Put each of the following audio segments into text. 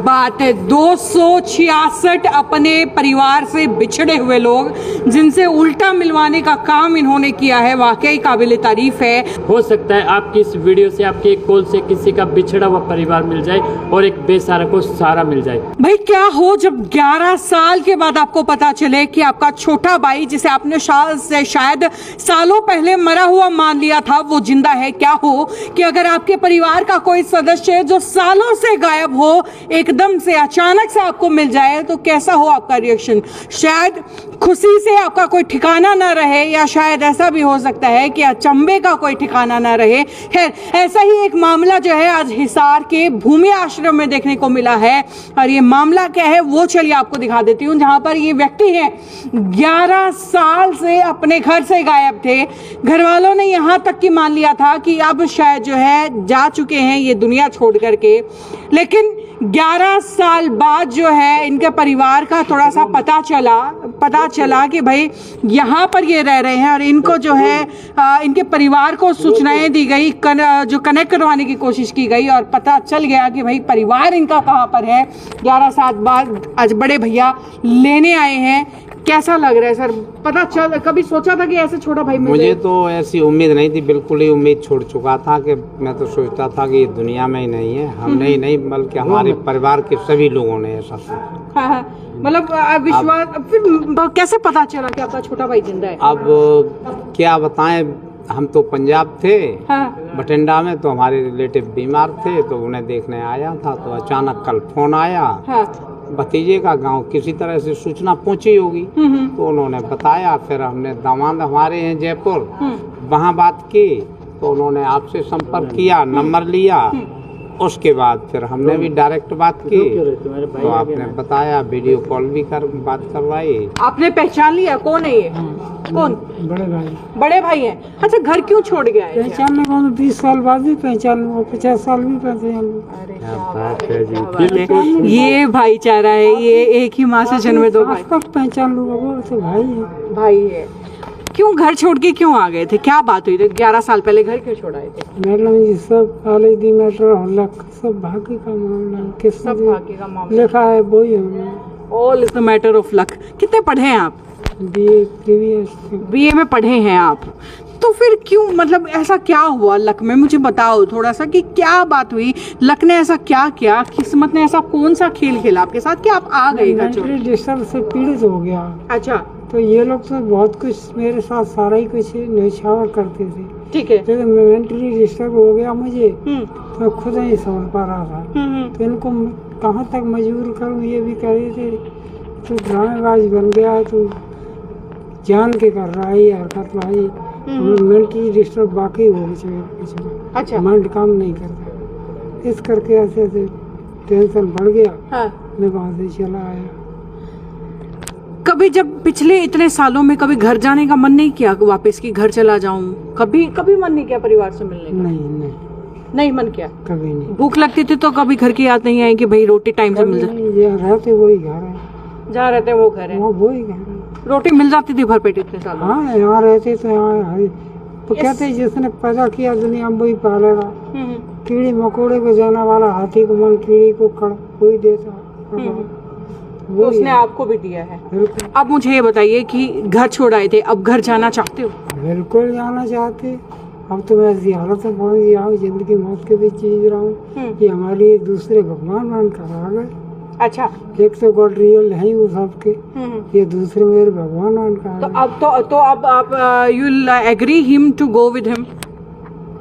बात है, 266 अपने परिवार से बिछड़े हुए लोग जिनसे उल्टा मिलवाने का काम इन्होंने किया है, वाकई काबिल तारीफ है। हो सकता है आपकी इस वीडियो से, आपके एक कॉल से किसी का बिछड़ा हुआ परिवार मिल जाए और एक बेसहारा को सहारा मिल जाए। भाई क्या हो जब 11 साल के बाद आपको पता चले कि आपका छोटा भाई, जिसे आपने शायद सालों पहले मरा हुआ मान लिया था, वो जिंदा है। क्या हो कि अगर आपके परिवार का कोई सदस्य जो सालों से गायब हो एकदम से अचानक से आपको मिल जाए, तो कैसा हो आपका रिएक्शन? शायद खुशी से आपका कोई ठिकाना ना रहे, या शायद ऐसा भी हो सकता है कि अचंभे का कोई ठिकाना ना रहे। खैर, ऐसा ही एक मामला जो है आज हिसार के भूमि आश्रम में देखने को मिला है। और ये मामला क्या है वो चलिए आपको दिखा देती हूँ। जहां पर ये व्यक्ति है 11 साल से अपने घर से गायब थे। घर वालों ने यहां तक कि मान लिया था कि अब शायद जो है जा चुके हैं ये दुनिया छोड़ करके, लेकिन 11 साल बाद जो है इनके परिवार का थोड़ा सा पता चला कि भाई यहाँ पर ये रह रहे हैं, और इनको जो है इनके परिवार को सूचनाएं दी गई, जो कनेक्ट करवाने की कोशिश की गई, और पता चल गया कि भाई परिवार इनका कहाँ पर है। 11 साल बाद आज बड़े भैया लेने आए हैं। कैसा लग रहा है सर? पता चल, कभी सोचा था कि ऐसे छोटा भाई मुझे तो ऐसी उम्मीद नहीं थी, बिल्कुल ही उम्मीद छोड़ चुका था कि मैं तो सोचता था कि ये दुनिया में ही नहीं है। हमने ही नहीं बल्कि हमारे परिवार के सभी लोगों ने ऐसा सोचा। हाँ, मतलब विश्वास। फिर कैसे पता चला कि आपका छोटा भाई जिंदा है? अब क्या बताएं, हम तो पंजाब थे। हाँ। बठिंडा में, तो हमारे रिलेटिव बीमार थे तो उन्हें देखने आया था, तो अचानक कल फोन आया। हाँ। भतीजे का गांव किसी तरह से सूचना पहुंची होगी, तो उन्होंने बताया। फिर हमने दामाद हमारे हैं जयपुर, वहाँ बात की, तो उन्होंने आपसे संपर्क किया, नंबर लिया। उसके बाद फिर हमने भी डायरेक्ट बात की, तो आपने बताया, वीडियो कॉल भी कर बात करवाई। आपने पहचान लिया कौन है ये? कौन? बड़े भाई हैं। अच्छा, घर क्यों छोड़ गया है? पहचानने को 20 साल बाद भी पहचान लूंगा, 50 साल भी पहचान लूंगा। ये भाईचारा है, ये एक ही माँ से जन्मे दो भाई। पहचान लूंगा, वो तो भाई है। क्यों घर छोड़ के क्यों आ गए थे? क्या बात हुई थी? 11 साल पहले घर क्यों छोड़ आए थे? मैडम ये सब कॉलेज मैटर सब भाग्य का मामला है। सब भाग्य का मामला लिखा है वही होना। All is the matter of luck. कितने पढ़े हैं आप? बीए में पढ़े हैं आप, तो फिर क्यों, मतलब ऐसा क्या हुआ लक में? मुझे बताओ थोड़ा सा कि क्या बात हुई, लक ने ऐसा क्या किया, किस्मत ने ऐसा कौन सा खेल खेला आपके साथ कि आप आ गए घर छोड़? डिस्टर्ब से पीड़ित हो गया। अच्छा। तो ये लोग तो बहुत कुछ मेरे साथ सारा ही कुछ न्यौछावर करते थे। ठीक है। तो मेंटली डिस्टर्ब हो गया मुझे, तो खुद नहीं समझ पा रहा था। तो इनको कहाँ तक मजबूर करूँ, ये भी कह रहे थे तो ड्रामेबाज बन गया है, तो जान के कर रहा है ये हरकत भाई। मेंटली डिस्टर्ब बाकी हो गई। अच्छा। माइंड काम नहीं करता, इस करके ऐसे टेंशन बढ़ गया। हाँ। मैं वहाँ से चला आया। कभी जब पिछले इतने सालों में कभी घर जाने का मन नहीं किया वापस कि घर चला जाऊं? कभी मन नहीं किया परिवार से मिलने का? नहीं मन किया कभी नहीं। भूख लगती थी तो कभी घर की याद नहीं आई कि भाई रोटी टाइम से मिल जाए? रहते वही घर है, जहाँ रहते वो घर है, वही घर है। रोटी मिल जाती थी भरपेट इतने सालों? हाँ, यहाँ रहते तो यहाँ तो कहते जिसने पैदा किया दुनिया में वही पालेगा। कीड़ी मकोड़े को जाना वाला हाथी को मन कीड़ी को कोई देता, तो उसने आपको भी दिया है। अब मुझे ये बताइए कि घर छोड़ आए थे, अब घर जाना चाहते हो? बिल्कुल जाना चाहते। अब तो मैं ऐसी हालत में पहुँच गया हूँ, जिंदगी मौत के बीच जी रहा हूँ। ये हमारे लिए दूसरे भगवान मान कर आ गए। अच्छा। एक तो गॉड रियल है वो सबके, ये दूसरे मेरे भगवान मान कर। तो अब आप you will agree him to go with him?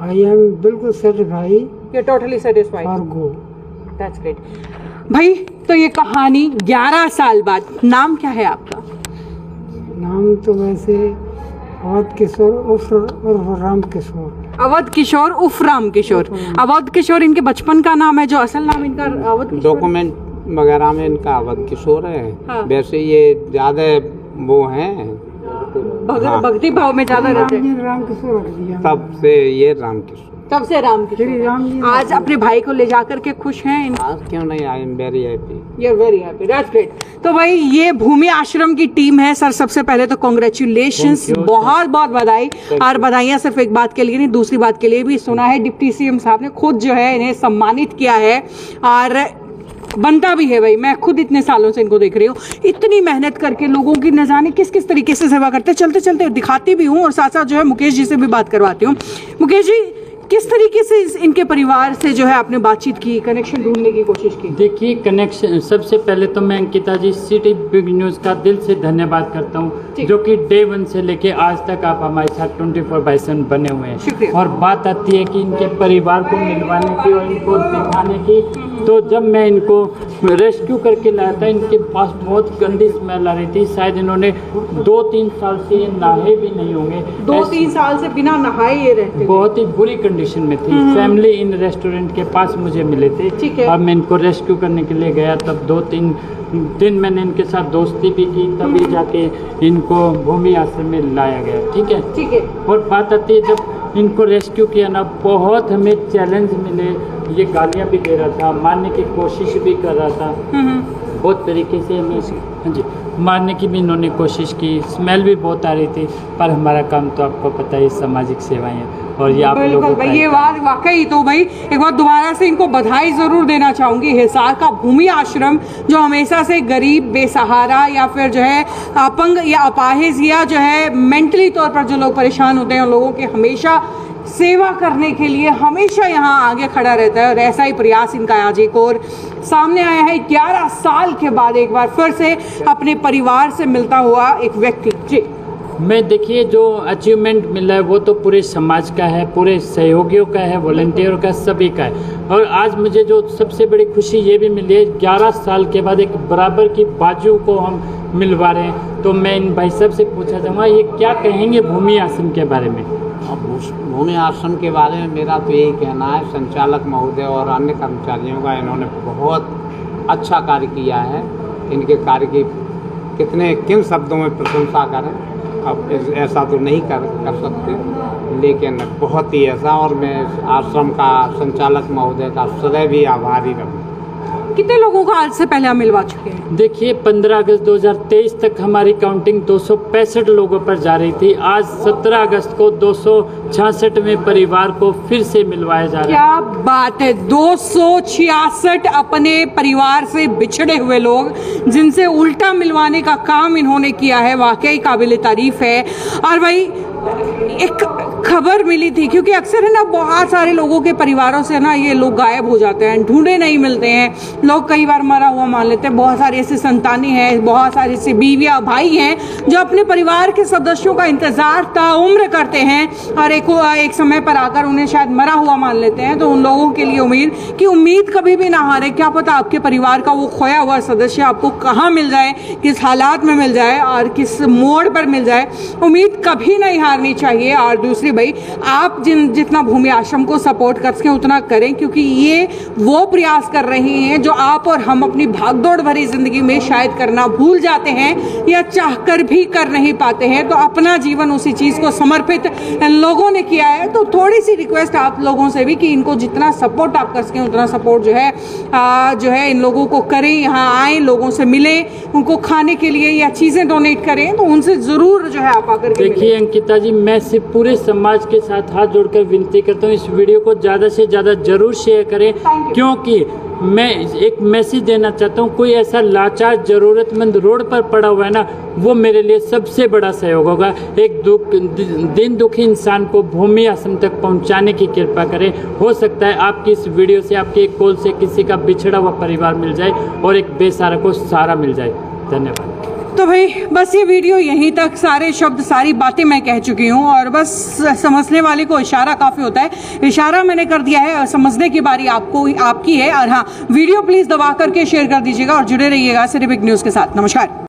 I am बिल्कुल satisfied. You are totally satisfied और गो। That's great. भाई तो ये कहानी 11 साल बाद। नाम क्या है आपका? नाम तो वैसे अवध किशोर उर्फ राम किशोर। अवध किशोर उर्फ राम किशोर। अवध किशोर इनके बचपन का नाम है, जो असल नाम इनका अवध किशोर? डॉक्यूमेंट वगैरह में इनका अवध किशोर है। हाँ। वैसे ये ज्यादा वो हैं, भक्ति भाव में ज्यादा रहते हैं। राम किशोर रख दिया तब से ये राम किशोर। तब से राम किशोर। आज अपने भाई को ले जाकर के खुश हैं? क्यों नहीं, I am very happy. You are very happy, that's great. तो भाई ये भूमि आश्रम की टीम है सर, सबसे पहले तो कॉन्ग्रेचुलेशंस, बहुत बहुत बधाई। और बधाइयाँ सिर्फ एक बात के लिए नहीं, दूसरी बात के लिए भी। सुना है डिप्टी सीएम साहब ने खुद जो है इन्हें सम्मानित किया है, और बनता भी है भाई। मैं खुद इतने सालों से इनको देख रही हूँ, इतनी मेहनत करके लोगों की न जाने किस किस तरीके से सेवा करते हैं। चलते चलते दिखाती भी हूँ और साथ साथ जो है मुकेश जी से भी बात करवाती हूँ। मुकेश जी, किस तरीके से इनके परिवार से जो है आपने बातचीत की, कनेक्शन ढूंढने की कोशिश की? देखिए, कनेक्शन सबसे पहले तो मैं अंकिता जी सिटी बिग न्यूज़ का दिल से धन्यवाद करता हूँ, जो कि डे 1 से लेके आज तक आप हमारे साथ 24/7 बने हुए हैं। और बात आती है कि इनके परिवार को मिलवाने की और इनको दिखाने की, तो जब मैं इनको रेस्क्यू करके लाया था, इनके पास बहुत गंदी स्मेल आ रही थी। शायद इन्होंने 2-3 साल से ये नहाए भी नहीं होंगे। 2-3 साल से बिना नहाए ये रहते थे। बहुत ही बुरी कंडीशन में थी। फैमिली इन रेस्टोरेंट के पास मुझे मिले थे। ठीक है। और मैं इनको रेस्क्यू करने के लिए गया, तब 2-3 दिन मैंने इनके साथ दोस्ती भी की, तभी जाके इनको भूमि आश्रम में लाया गया। ठीक है, ठीक है। और बात आती है, जब इनको रेस्क्यू किया ना, बहुत हमें चैलेंज मिले। ये गालियाँ भी दे रहा था, मारने की कोशिश भी कर रहा था, बहुत तरीके से हमें, हाँ जी, मारने की भी इन्होंने कोशिश की। स्मेल भी बहुत आ रही थी, पर हमारा काम तो आपको पता है, सामाजिक सेवाएं हैं, और ये आप लोगों बिल्कुल का भाई, ये बात वाकई तो भाई एक बार दोबारा से इनको बधाई ज़रूर देना चाहूँगी। हिसार का भूमि आश्रम जो हमेशा से गरीब, बेसहारा या फिर जो है अपंग या अपाहिज या जो है मेंटली तौर पर जो लोग परेशान होते हैं, उन लोगों की हमेशा सेवा करने के लिए हमेशा यहाँ आगे खड़ा रहता है। और ऐसा ही प्रयास इनका आज एक और सामने आया है। 11 साल के बाद एक बार फिर से अपने परिवार से मिलता हुआ एक व्यक्ति। जी, मैं देखिए, जो अचीवमेंट मिला है वो तो पूरे समाज का है, पूरे सहयोगियों का है, वॉलंटियरों का, सभी का है। और आज मुझे जो सबसे बड़ी खुशी ये भी मिली है, 11 साल के बाद एक बराबर की बाजू को हम मिलवा रहे हैं। तो मैं इन भाई साहब से पूछा चाहूँगा, ये क्या कहेंगे भूमि आश्रम के बारे में? अब भूमि आश्रम के बारे में मेरा तो यही कहना है, संचालक महोदय और अन्य कर्मचारियों का इन्होंने बहुत अच्छा कार्य किया है। इनके कार्य की किन शब्दों में प्रशंसा करें, अब ऐसा तो नहीं कर सकते, लेकिन बहुत ही ऐसा। और मैं आश्रम का संचालक महोदय का सदैव भी आभारी रहूँ। कितने लोगों को आज से पहले हम मिलवा चुके हैं? देखिए, 15 अगस्त 2023 तक हमारी काउंटिंग 265 लोगों पर जा रही थी। आज 17 अगस्त को 266वें परिवार को फिर से मिलवाया जा रहा है। क्या बात है, 266 अपने परिवार से बिछड़े हुए लोग जिनसे उल्टा मिलवाने का काम इन्होंने किया है, वाकई काबिल तारीफ है। और भाई एक खबर मिली थी, क्योंकि अक्सर है ना, बहुत सारे लोगों के परिवारों से ना ये लोग गायब हो जाते हैं, ढूंढे नहीं मिलते हैं, लोग कई बार मरा हुआ मान लेते हैं। बहुत सारी ऐसी संतानें हैं, बहुत सारी ऐसी बीवियां, भाई हैं जो अपने परिवार के सदस्यों का इंतजार ताउम्र करते हैं, और एक समय पर आकर उन्हें शायद मरा हुआ मान लेते हैं। तो उन लोगों के लिए उम्मीद कभी भी ना हारे। क्या पता आपके परिवार का वो खोया हुआ सदस्य आपको कहाँ मिल जाए, किस हालात में मिल जाए और किस मोड़ पर मिल जाए। उम्मीद कभी नहीं हारनी चाहिए। और दूसरी भाई, आप जितना भूमि आश्रम को सपोर्ट कर सकें उतना करें, क्योंकि ये वो प्रयास कर रही हैं जो आप और हम अपनी भागदौड़ भरी जिंदगी में शायद करना भूल जाते हैं या चाहकर भी कर नहीं पाते हैं। तो अपना जीवन उसी चीज़ को समर्पित इन लोगों ने किया है। तो थोड़ी सी रिक्वेस्ट आप लोगों से भी कि इनको जितना सपोर्ट आप कर सकें उतना सपोर्ट जो है इन लोगों को करें। यहाँ आए, लोगों से मिलें, उनको खाने के लिए या चीज़ें डोनेट करें, तो उनसे ज़रूर जो है आप आकर के देखिए अंकिता जी, मैं सिर्फ पूरे समाज के साथ हाथ जोड़कर विनती करता हूँ, इस वीडियो को ज़्यादा से ज़्यादा जरूर शेयर करें, क्योंकि मैं एक मैसेज देना चाहता हूँ। कोई ऐसा लाचार ज़रूरतमंद रोड पर पड़ा हुआ है ना, वो मेरे लिए सबसे बड़ा सहयोग होगा। एक दिन दुखी इंसान को भूमि आश्रम तक पहुँचाने की कृपा करें। हो सकता है आपकी इस वीडियो से, आपके एक कॉल से किसी का बिछड़ा हुआ परिवार मिल जाए और एक बेसहारा को सहारा मिल जाए। धन्यवाद। तो भाई बस ये वीडियो यहीं तक, सारे शब्द सारी बातें मैं कह चुकी हूँ, और बस समझने वाले को इशारा काफ़ी होता है। इशारा मैंने कर दिया है, समझने की बारी आपकी है। और हाँ, वीडियो प्लीज़ दबा करके शेयर कर दीजिएगा और जुड़े रहिएगा सिटी बिग न्यूज़ के साथ। नमस्कार।